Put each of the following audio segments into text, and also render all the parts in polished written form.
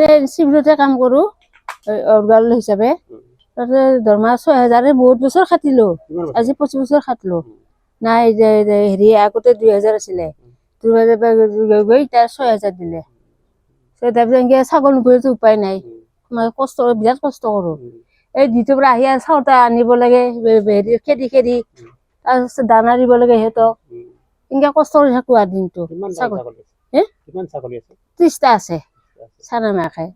চিভিলতে কাম কৰোঁ অৰ্গাল হিচাপে তাতে দৰমহা ৬,০০০ বহুত বছৰ খাটিলোঁ আজি ২৫ বছৰ খাটিলোঁ নাই হেৰি আগতে ২,০০০ আছিলে ২,০০০ গৈ এতিয়া ৬,০০০ দিলে তাৰপিছত এনেকৈ ছাগল নুপুহিলেতো উপায় নাই কষ্ট বিৰাট কষ্ট কৰোঁ এই ডিউটিৰ পৰা আহি আৰু চাউল আনিব লাগে হেৰি খেদি তাৰপিছত দানা দিব লাগে সিহঁতক এনেকৈ কষ্ট কৰি থাকোঁ আৰু দিনটো ছাগল ৩০টা আছে চানা মাকে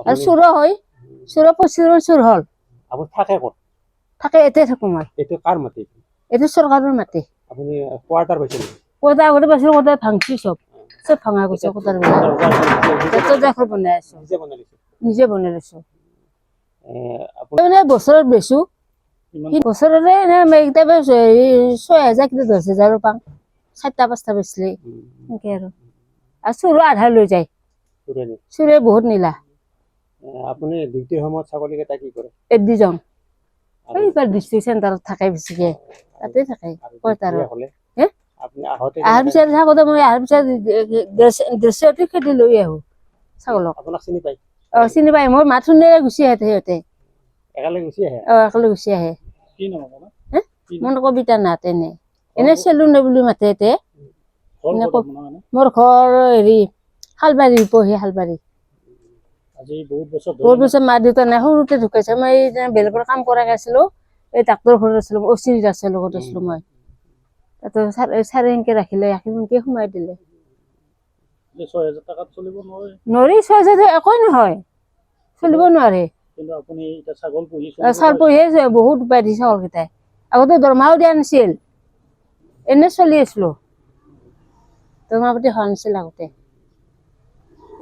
আৰু চুৰো হয় চুৰো ২৫ চুৰ হ'ল থাকে এতে থাকোঁ মই এইটো চৰকাৰৰ মাটি কোৱাৰ্টাৰ আগতে পাইছিলোঁ কোৱাৰ্টাৰ ভাঙছি চব ভাঙা গৈছে কোৱাৰ্টাৰবিলাক বনাই আছোঁ নিজে বনাই লৈছোঁ মানে বছৰত বেচোঁ বছৰতে কেতিয়াবা ৬,০০০ কিন্তু ১০,০০০ পাওঁ ৪টা ৫টা বেচিলে এনেকৈ আৰু চুৰো আধা লৈ যায় চুৰে বহুত নিলা আপুনি ডিউটিৰ সময়ত ছাগলীকেইটা কি কৰে এদি যাওঁ এইবাৰ ডিষ্ট্ৰিক্ট চেণ্টাৰত থাকে বেছিকৈ তাতে থাকে কোৱাৰ্টাৰত আহাৰ পিছত থাকোঁতে মই আহাৰ পিছত ড্ৰেছতে খেদি লৈ আহোঁ ছাগলক চিনি পায় মোৰ মাত শুনিলে গুচি আহে সিহঁতে একেলগে গুচি আহে মোৰ কবিতা নাথ এনে চেলুন বুলি মাতে ইয়াতে মোৰ ঘৰ হেৰি শালবাৰী পঢ়ি শালবাৰী বহুত বছৰ মা দেউতা নাই সৰুতে ঢুকাইছে মই বেলেগৰ কাম কৰা আছিলোঁ এই ডাক্তৰ ঘৰত আছিলোঁ অচিৰি দাসৰ লগত আছিলোঁ মই তাতে চাৰে এনেকৈ ৰাখিলে এনেকৈ সোমাই দিলে নোৱাৰি ৬,০০০ একোৱেই নহয় চলিব নোৱাৰে চাউল পুহিয়ে বহুত উপায় দিছে চাউলকেইটাই আগতে দৰমহাও দিয়া নাছিল এনে চলি আছিলোঁ দৰমহা পাতি হোৱা নাছিল আগতে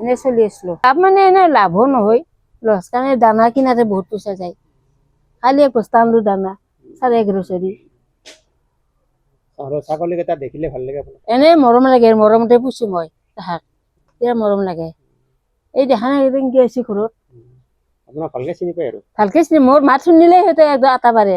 এনে চলি আছিলোঁ লাভ মানে এনে লাভো নহয় লছ কাৰণে দানা কিনাতে বহুত পইচা যায় খালি এক বস্তা আনলো দানা 11.৫ ছাগলীকেইটা দেখিলে ভাল লাগে এনে মৰম লাগে মৰমতে পুছো মই তাহাক বিৰাট মৰম লাগে এই দেখা নাই কেনেকৈ আছে ঘৰত আপোনাক ভালকৈ চিনি পায় আৰু ভালকৈ চিনি মোৰ মাত শুনিলে সিহঁতে একদম আটা পাৰে